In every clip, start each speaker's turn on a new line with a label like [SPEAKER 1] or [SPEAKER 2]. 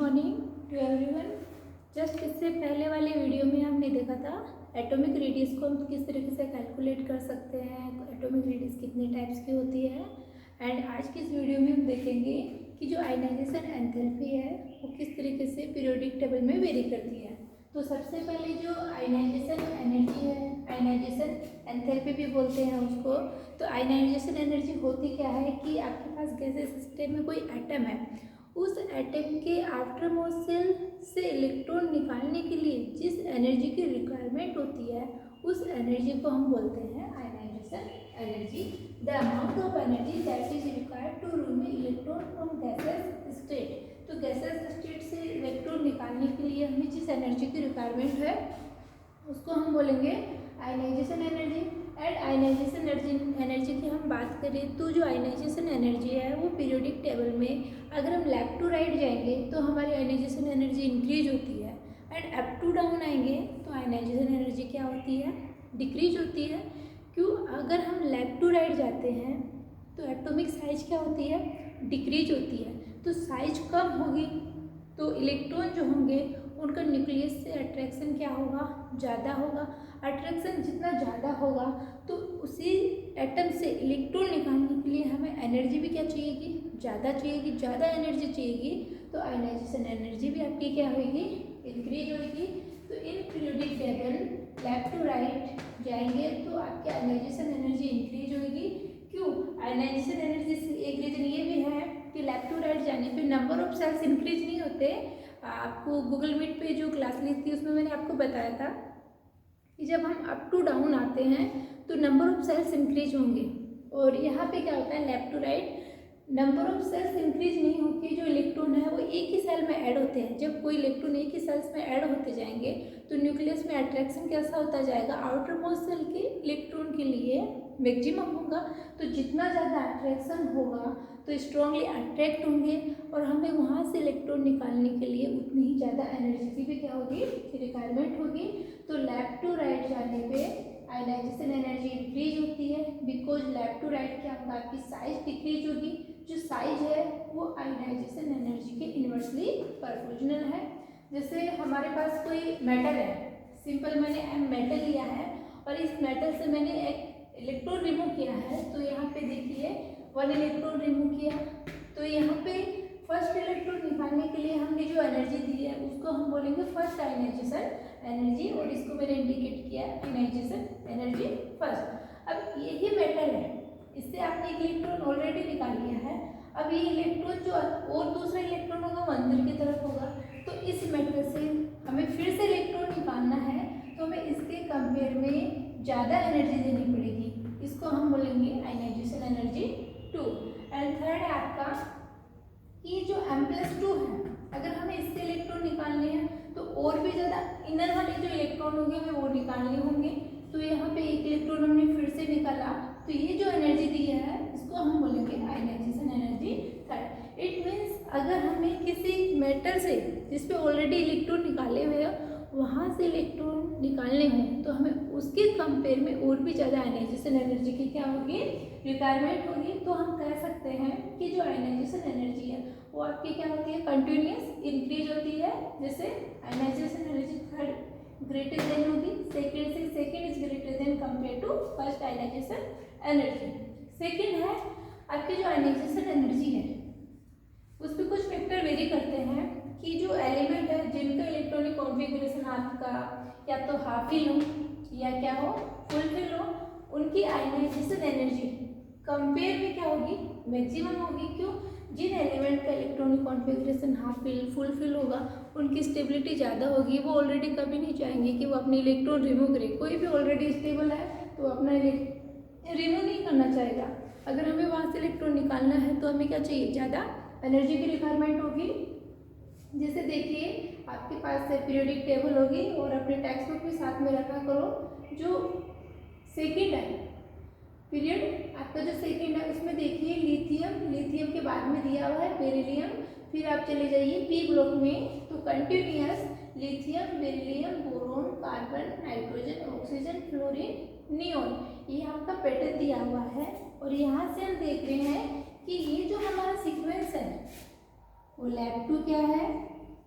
[SPEAKER 1] Morning to everyone. Just इससे पहले वाले वीडियो में हमने देखा था एटॉमिक रेडियस को हम किस तरीके से कैलकुलेट कर सकते हैं, एटॉमिक रेडियस कितने टाइप्स की होती है। एंड आज की इस वीडियो में हम देखेंगे कि जो आयनाइजेशन एंथैल्पी है वो किस तरीके से पीरियोडिक टेबल में वेरी करती है। तो सबसे पहले जो आयनाइजेशन एनर्जी है, आयनाइजेशन एंथैल्पी भी बोलते हैं उसको। तो आयनाइजेशन एनर्जी होती क्या है कि आपके पास गैसेस सिस्टम में कोई एटम है, उस एटम के आफ्टर मोस्ट सेल से इलेक्ट्रॉन निकालने के लिए जिस एनर्जी की रिक्वायरमेंट होती है उस एनर्जी को हम बोलते हैं ionisation energy. The amount of energy that is required to remove electron from gaseous state. तो गैसेस स्टेट से इलेक्ट्रॉन निकालने के लिए हमें जिस एनर्जी की रिक्वायरमेंट है उसको हम बोलेंगे ionisation energy. And ionisation energy की हम बात करें तो जो आयनाइजेशन एनर्जी है वो पीरियोडिक टेबल में अगर हम लेफ्ट टू राइट जाएंगे तो हमारी आयनाइजेशन एनर्जी इंक्रीज होती है, एंड अप टू डाउन आएंगे तो आयनाइजेशन एनर्जी क्या होती है, डिक्रीज होती है। क्यों? अगर हम लेफ्ट टू राइट जाते हैं तो एटॉमिक साइज क्या होती है, डिक्रीज होती है। तो साइज कम होगी तो इलेक्ट्रॉन जो होंगे उनका न्यूक्लियस से अट्रैक्शन क्या होगा, ज़्यादा होगा। अट्रैक्शन जितना ज़्यादा होगा तो उसी एटम से इलेक्ट्रॉन निकालने के लिए हमें एनर्जी भी क्या चाहिएगी, ज़्यादा चाहिएगी। ज़्यादा एनर्जी चाहिएगी तो आयनाइजेशन एनर्जी भी आपकी क्या होगी, इंक्रीज होगी। तो in periodic table left to right जाएंगे तो आपकी आयनाइजेशन एनर्जी इंक्रीज होगी। क्यों? आयनाइजेशन एनर्जी से एक रीज़न ये भी है कि लेफ्ट टू राइट जाने पे नंबर ऑफ सेल्स इंक्रीज नहीं होते। आपको गूगल मीट पे जो क्लास ली थी उसमें मैंने आपको बताया था कि जब हम अप टू डाउन आते हैं तो नंबर ऑफ सेल्स इंक्रीज होंगे, और यहाँ पे क्या होता है left to right number of shells increase नहीं होके जो इलेक्ट्रॉन है वो एक ही सेल में ऐड होते हैं। जब कोई इलेक्ट्रॉन एक ही सेल्स में ऐड होते जाएंगे तो न्यूक्लियस में अट्रैक्शन कैसा होता जाएगा, आउटर मोस्ट सेल के इलेक्ट्रॉन के लिए मैक्सिमम होगा। तो जितना ज़्यादा अट्रैक्शन होगा तो स्ट्रांगली अट्रैक्ट होंगे और हमें वहाँ से इलेक्ट्रॉन निकालने के लिए उतनी ही ज़्यादा एनर्जी की भी क्या होगी, रिक्वायरमेंट होगी। तो लेफ्ट टू राइट जाने पे आयनाइजेशन एनर्जी इंक्रीज होती है, बिकॉज लेफ्ट टू राइट क्या होगा, आपकी साइज डिक्रीज होगी। जो साइज है वो आयनाइजेशन एनर्जी के इन्वर्सली प्रोपोर्शनल है। जैसे हमारे पास कोई मेटल है, सिंपल मैंने मेटल लिया है और इस मेटल से मैंने एक इलेक्ट्रॉन रिमूव किया है। तो यहाँ पे देखिए 1 इलेक्ट्रॉन रिमूव किया, तो यहाँ पे फर्स्ट इलेक्ट्रॉन निकालने के लिए हमने जो एनर्जी दी है उसको हम बोलेंगे फर्स्ट आयनाइजेशन एनर्जी, और इसको मैंने इंडिकेट किया आयनाइजेशन एनर्जी फर्स्ट। अब यही मेटल है, इससे आपने एक इलेक्ट्रॉन ऑलरेडी निकाल लिया है। अब ये इलेक्ट्रॉन जो और दूसरा इलेक्ट्रॉन होगा वो अंदर की तरफ होगा, तो इस मेटल से हमें फिर से इलेक्ट्रॉन निकालना है तो हमें इसके कंपेयर में ज़्यादा एनर्जी देनी पड़ेगी, इसको हम बोलेंगे आयनाइजेशन एनर्जी 2। एंड थर्ड है आपका कि जो M+2 है, अगर हमें इससे इलेक्ट्रॉन निकालने हैं तो और भी ज़्यादा इनर वाले जो इलेक्ट्रॉन होंगे हमें वो निकालने होंगे। तो यहाँ पे एक इलेक्ट्रॉन हमने फिर से निकाला, तो ये जो एनर्जी दी है इसको हम बोलेंगे ionisation energy third. It means अगर हमें किसी मेटल से जिसपे ऑलरेडी इलेक्ट्रॉन निकाले हुए हैं वहाँ से इलेक्ट्रॉन निकालने हों तो हमें उसके कंपेयर में और भी ज़्यादा आयनाइजेशन एनर्जी की क्या होगी, रिक्वायरमेंट होगी। तो हम कह सकते हैं कि जो आयनाइजेशन एनर्जी है वो आपकी क्या होती है, कंटिन्यूस इंक्रीज होती है। जैसे ionisation energy third greater than होगी सेकेंड से, second is greater than compare to first ionisation energy. Second है आपकी जो आयनाइजेशन एनर्जी है उस पर कुछ फैक्टर वेरी करते हैं कि जो एलिमेंट है जिनका इलेक्ट्रॉनिक कॉन्फ़िगरेशन आपका या तो हाफ फिल हो या क्या हो, फुल फिल हो, उनकी आयनाइजेशन एनर्जी कंपेयर में क्या होगी, मैक्सिमम होगी। क्यों? जिन एलिमेंट का electronic configuration half fill full fill होगा उनकी स्टेबिलिटी ज़्यादा होगी, वो ऑलरेडी कभी नहीं चाहेंगे कि वो अपने इलेक्ट्रॉन रिमूव करे। कोई भी ऑलरेडी स्टेबल है तो अपना रिमूव नहीं करना चाहेगा। अगर हमें वहाँ से इलेक्ट्रॉन निकालना है तो हमें क्या चाहिए, ज़्यादा एनर्जी की रिक्वायरमेंट होगी। जैसे देखिए आपके पास पीरियोडिक टेबल होगी और अपने टेक्स्ट बुक भी साथ में रखा करो। जो सेकेंड है पीरियड आपका, जो सेकेंड है उसमें देखिए लिथियम, लिथियम के बाद में दिया हुआ है बेरिलियम, फिर आप चले जाइए पी ब्लॉक में तो continuous lithium, beryllium, boron, carbon, nitrogen, oxygen, fluorine, neon, ये आपका पैटर्न दिया हुआ है। और यहाँ से हम देख रहे हैं कि ये जो हमारा सीक्वेंस है वो लेफ्ट टू क्या है,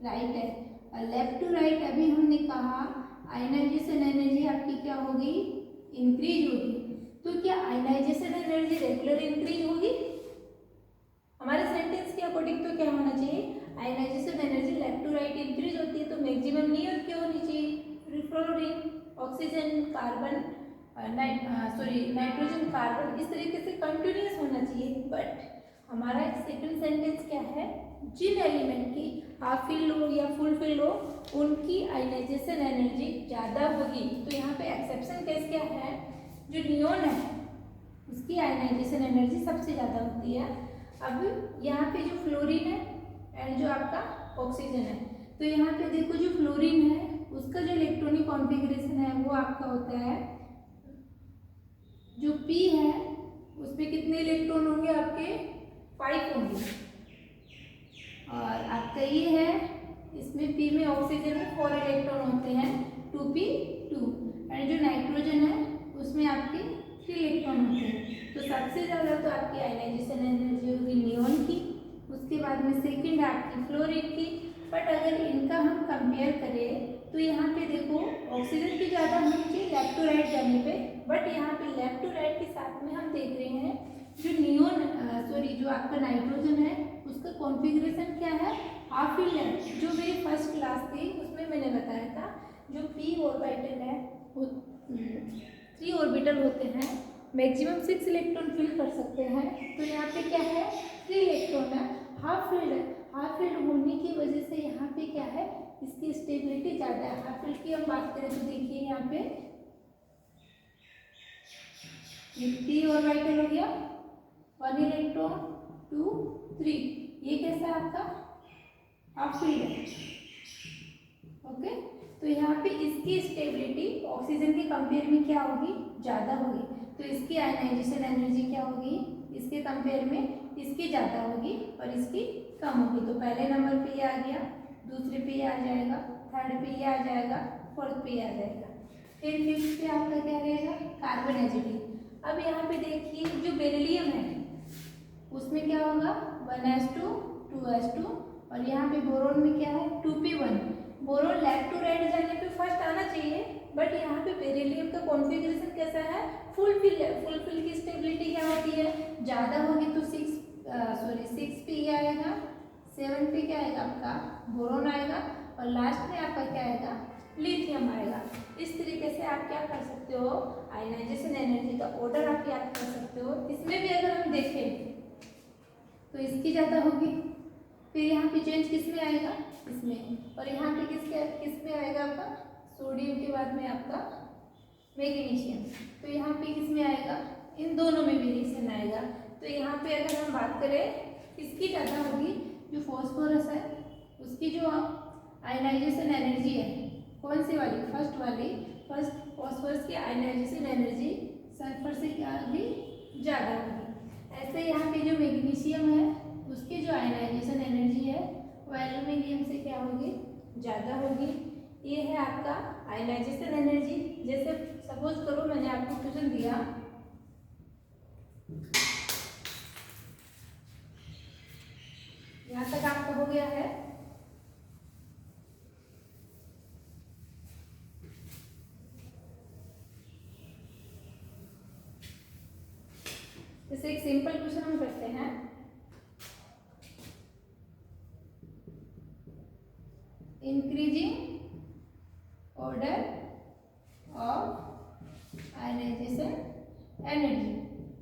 [SPEAKER 1] राइट है, और लेफ्ट टू राइट अभी हमने कहा आयनाइजेशन एनर्जी आपकी क्या होगी, इंक्रीज होगी। तो क्या आयनाइजेशन एनर्जी रेगुलर इंक्रीज होगी? हमारे सेंटेंस के अकॉर्डिंग तो क्या होना चाहिए, ionisation energy left to right increase होती है, तो मैक्सिमम नियर क्या होनी चाहिए, fluorine, oxygen, carbon, nitrogen, carbon, इस तरीके से कंटिन्यूस होना चाहिए। बट हमारा सेकंड सेंटेंस क्या है, जिन एलिमेंट की हाफ फिल हो या फुल फिल हो उनकी आयनाइजेशन एनर्जी ज़्यादा होगी। तो यहाँ पे एक्सेप्शन केस क्या है, जो नियोन है उसकी आयनाइजेशन एनर्जी सबसे ज़्यादा होती है। अब यहाँ पे जो फ्लोरीन है एंड जो आपका ऑक्सीजन है, तो यहाँ पे देखो जो फ्लोरीन है उसका जो इलेक्ट्रॉनिक कॉन्फ़िगरेशन है वो आपका होता है, जो P है उस पर कितने इलेक्ट्रॉन होंगे आपके, 5 होंगे। और आपका ये है, इसमें P में ऑक्सीजन में 4 इलेक्ट्रॉन होते हैं, 2p2, एंड जो नाइट्रोजन है उसमें आपके 3 इलेक्ट्रॉन होते हैं। तो सबसे ज़्यादा तो आपकी आयनाइजेशन एनर्जी होगी नियोन की, उसके बाद में सेकंड आपकी फ्लोरीन की। बट अगर इनका हम कंपेयर करें तो यहाँ पे देखो ऑक्सीजन की ज़्यादा होनी चाहिए लेफ्ट टू राइट जाने पे, बट यहाँ पे लेफ्ट टू राइट के साथ में हम देख रहे हैं जो नियोन जो आपका नाइट्रोजन है उसका कॉन्फ़िगरेशन क्या है, हाफ फिल्ड है। जो मेरी फर्स्ट क्लास थी उसमें मैंने बताया था जो p ऑर्बिटल है वो 3 ऑर्बिटल होते हैं, मैक्सिमम 6 इलेक्ट्रॉन फिल कर सकते हैं। तो यहाँ पे क्या है, 3 इलेक्ट्रॉन है, हाफ फिल्ड है। हाफ फिल्ड होने की वजह से यहाँ पे क्या है, इसकी स्टेबिलिटी ज़्यादा है। हाफ फिल्ड की हम बात करें तो देखिए यहाँ पे p ऑर्बिटल हो गया, 1 इलेक्ट्रॉन 2 3, ये कैसा है आपका हाफ फिल्ड है। ओके, तो यहाँ पे इसकी स्टेबिलिटी ऑक्सीजन के कंपेयर में क्या होगी, ज़्यादा होगी। तो इसकी आयनाइजेशन एनर्जी क्या होगी, इसके कंपेयर में इसकी ज़्यादा होगी और इसकी कम होगी। तो पहले नंबर पे ये आ गया, दूसरे पे ये आ जाएगा, थर्ड पे ये आ जाएगा, फोर्थ पे ये आ जाएगा, फिर फिफ्थ पे आपका क्या रहेगा, कार्बन एसिड। अब यहाँ पे देखिए जो बेरिलियम है उसमें क्या होगा, 1s2 2s2, और यहाँ पे बोरोन में क्या है, 2p1। Boron left to right जाने पे फर्स्ट आना चाहिए, बट यहाँ पे बेरिलियम का कॉन्फ़िगरेशन कैसा है, फुल फिल है। फुल फिल की स्टेबिलिटी क्या होती है, ज़्यादा होगी तो 6 पे ये आएगा, 7 पे क्या आएगा आपका बोरोन आएगा, और लास्ट में आपका क्या आएगा, लिथियम आएगा। इस तरीके से आप क्या कर सकते हो, आयनाइजेशन एनर्जी का ऑर्डर आप याद कर सकते हो। इसमें भी अगर हम देखें तो इसकी ज़्यादा होगी, फिर यहाँ पे चेंज किस में आएगा, इसमें, और यहाँ पे किस में आएगा आपका, सोडियम के बाद में आपका मैग्नीशियम। तो यहाँ पे किस में आएगा, इन दोनों में वेरिएशन आएगा। तो यहाँ पे अगर हम बात करें इसकी ज़्यादा होगी, जो फॉस्फोरस है उसकी जो आयनाइजेशन एनर्जी है, कौन सी वाली, फर्स्ट वाली, फर्स्ट फॉस्फोरस की आयनाइजेशन एनर्जी सल्फर से क्या होगी, ज़्यादा होगी। ऐसे यहाँ पे जो मैग्नीशियम है उसकी जो आयनाइजेशन एनर्जी है वो एल्यूमिनियम से क्या होगी, ज़्यादा होगी। ये है आपका आयनाइजेशन एनर्जी। जैसे सपोज करो मैंने आपको क्वेश्चन दिया, यहाँ तक आपका हो गया है, जैसे एक सिंपल क्वेश्चन हम करते हैं, increasing order of ionisation energy.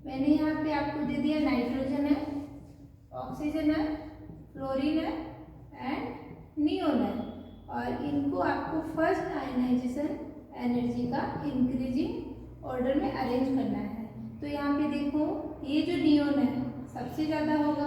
[SPEAKER 1] मैंने यहाँ पे आपको दे दिया नाइट्रोजन है, ऑक्सीजन है, फ्लोरीन है एंड नियोन है, और इनको आपको फर्स्ट आयनाइजेशन एनर्जी का इंक्रीजिंग ऑर्डर में अरेंज करना है। तो यहाँ पे देखो ये जो नियोन है सबसे ज़्यादा होगा,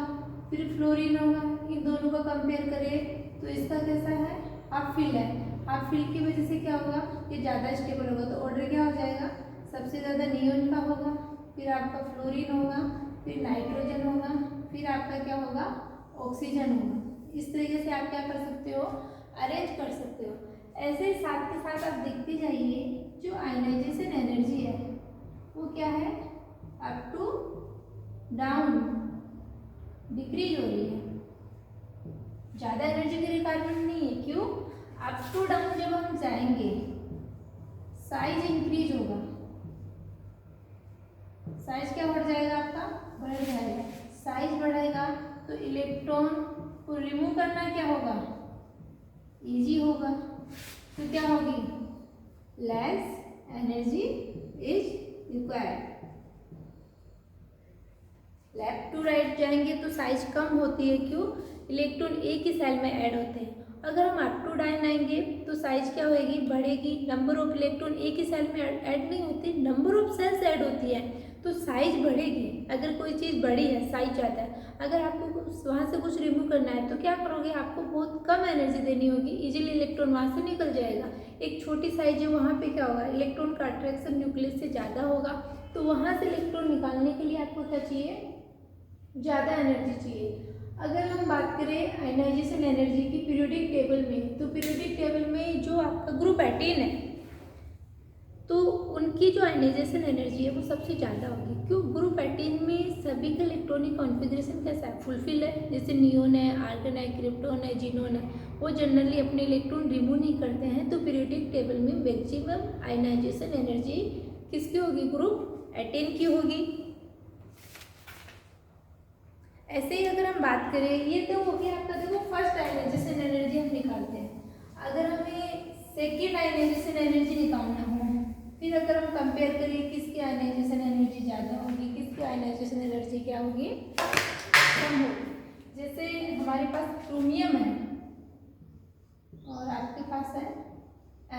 [SPEAKER 1] फिर फ्लोरीन होगा, इन दोनों का कंपेयर करें तो इसका कैसा है, हाफ फिल है। हाफ फिल की वजह से क्या होगा, ये ज़्यादा स्टेबल होगा, तो ऑर्डर क्या हो जाएगा, सबसे ज़्यादा नियोन का होगा, फिर आपका फ्लोरीन होगा, फिर नाइट्रोजन होगा, फिर आपका क्या होगा, ऑक्सीजन होगा। इस तरीके से आप क्या कर सकते हो, अरेंज कर सकते हो। ऐसे ही साथ के साथ आप देखते जाइए जो आयनाइजेशन एनर्जी है वो क्या है, अप टू डाउन डिक्रीज हो रही है, ज़्यादा एनर्जी की रिक्वायरमेंट नहीं है। क्यों? अप टू डाउन जब हम जाएंगे साइज इंक्रीज होगा, साइज क्या बढ़ जाएगा आपका? बढ़ जाएगा। साइज बढ़ेगा तो इलेक्ट्रॉन को रिमूव करना क्या होगा? इजी होगा। तो क्या होगी? Less energy is required. Left to right जाएंगे तो साइज कम होती है। क्यों? इलेक्ट्रॉन एक ही सेल में ऐड होते हैं। अगर हम अप टू डाउन आएंगे तो साइज क्या होगी? बढ़ेगी। नंबर ऑफ इलेक्ट्रॉन एक ही सेल में ऐड नहीं होती, नंबर ऑफ सेल्स ऐड होती है, तो साइज बढ़ेगी। अगर कोई चीज़ बड़ी है, साइज ज़्यादा है, अगर आपको वहाँ से कुछ रिमूव करना है तो क्या करोगे? आपको बहुत कम एनर्जी देनी होगी, इजीली इलेक्ट्रॉन वहाँ से निकल जाएगा। एक छोटी साइज है, वहाँ पे क्या होगा? इलेक्ट्रॉन का अट्रैक्शन न्यूक्लियस से ज़्यादा होगा, तो वहाँ से इलेक्ट्रॉन निकालने के लिए आपको क्या चाहिए? ज़्यादा एनर्जी चाहिए। अगर हम बात करें आयनाइजेशन एनर्जी की पीरियोडिक टेबल में, तो पीरियोडिक टेबल में जो आपका ग्रुप 18 है तो उनकी जो आयनाइजेशन एनर्जी है वो सबसे ज़्यादा होगी। क्यों? ग्रुप 18 में सभी का इलेक्ट्रॉनिक कॉन्फ़िगरेशन कैसा है? फुलफिल है। जैसे नियोन है, आर्गन है, क्रिप्टॉन है, जीनोन है, वो जनरली अपने इलेक्ट्रॉन रिमूव नहीं करते हैं। तो पीरियोडिक टेबल में मैक्सिमम आयनाइजेशन एनर्जी किसकी होगी? ग्रुप 18 की होगी। ऐसे ही अगर हम बात करें, ये तो हो गया आपका, देखो फर्स्ट आयनाइजेशन एनर्जी हम निकालते हैं। अगर हमें सेकेंड आयनाइजेशन एनर्जी निकालना हो, फिर अगर हम कंपेयर करें किसकी आयनाइजेशन एनर्जी ज़्यादा होगी, किसकी आयनाइजेशन एनर्जी क्या होगी? कम होगी। जैसे हमारे पास क्रोमियम है और आपके पास है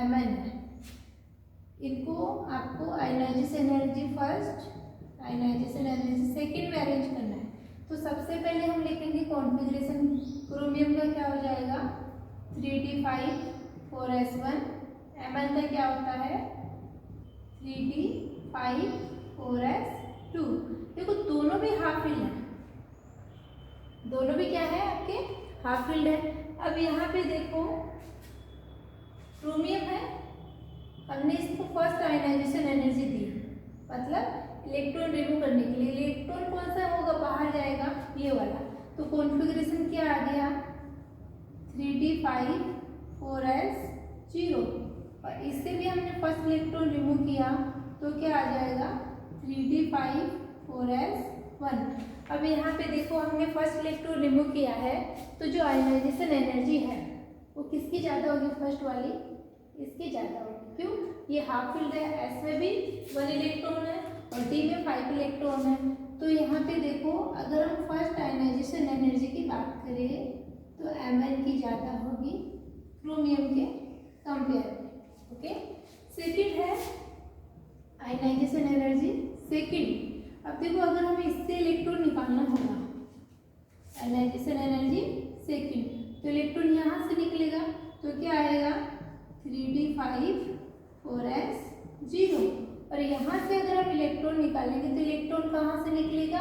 [SPEAKER 1] Mn है, इनको आपको ionisation energy first, ionisation energy second में अरेंज करना है। तो सबसे पहले हम लिखेंगे कॉन्फ़िगरेशन। क्रोमियम का क्या हो जाएगा? 3d5 4s1। Mn का क्या होता है? 3d5 4s2। देखो दोनों भी हाफ फील्ड है, दोनों भी क्या है आपके? हाफ फील्ड है। अब यहाँ पे देखो क्रोमियम है, हमने इसको फर्स्ट आयनाइजेशन एनर्जी दी, मतलब इलेक्ट्रॉन रिमूव करने के लिए। इलेक्ट्रॉन कौन सा होगा? बाहर जाएगा, ये वाला। तो कॉन्फ़िगरेशन क्या आ गया? 3d5 4s0। और इससे भी हमने फर्स्ट इलेक्ट्रॉन रिमूव किया तो क्या आ जाएगा? 3d5 4s1। अब यहाँ पे देखो हमने फर्स्ट इलेक्ट्रॉन रिमूव किया है, तो जो आयनाइजेशन एनर्जी है वो किसकी ज़्यादा होगी? फर्स्ट वाली, इसकी ज़्यादा होगी। क्यों? ये हाफ फील्ड है, एस में भी 1 इलेक्ट्रॉन है और डी में 5 इलेक्ट्रॉन है। तो यहाँ पे देखो अगर हम फर्स्ट आयनाइजेशन एनर्जी की बात करें तो Mn की ज़्यादा होगी क्रोमियम के कंपेयर में। ओके, सेकेंड है आयनाइजेशन एनर्जी सेकेंड। अब देखो अगर हमें इससे इलेक्ट्रॉन निकालना होगा, आयनाइजेशन एनर्जी सेकेंड, तो इलेक्ट्रॉन यहाँ से निकलेगा तो क्या आएगा? 3d5 4s0। और यहाँ से अगर हम इलेक्ट्रॉन निकालेंगे तो इलेक्ट्रॉन कहाँ से निकलेगा?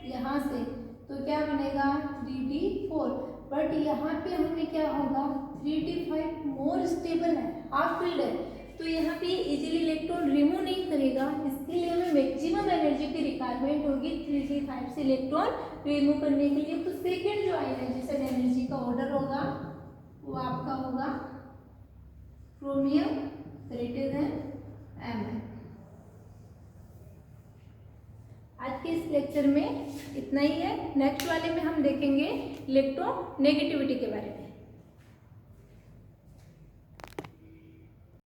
[SPEAKER 1] यहाँ से, तो क्या बनेगा? 3d4। बट यहाँ पे हमें क्या होगा? 3d5 मोर स्टेबल है, हाफ फील्ड है, तो यहाँ पे इजीली इलेक्ट्रॉन रिमूव नहीं करेगा। इसके लिए हमें मैक्सिमम एनर्जी की रिक्वायरमेंट होगी 3d5 से इलेक्ट्रॉन रिमूव करने के लिए। तो सेकेंड जो आयनाइजेशन एनर्जी का ऑर्डर होगा वो आपका होगा क्रोमियम ग्रेटर देन Mn। आज के इस लेक्चर में इतना ही है। नेक्स्ट वाले में हम देखेंगे इलेक्ट्रोनेगेटिविटी के बारे में।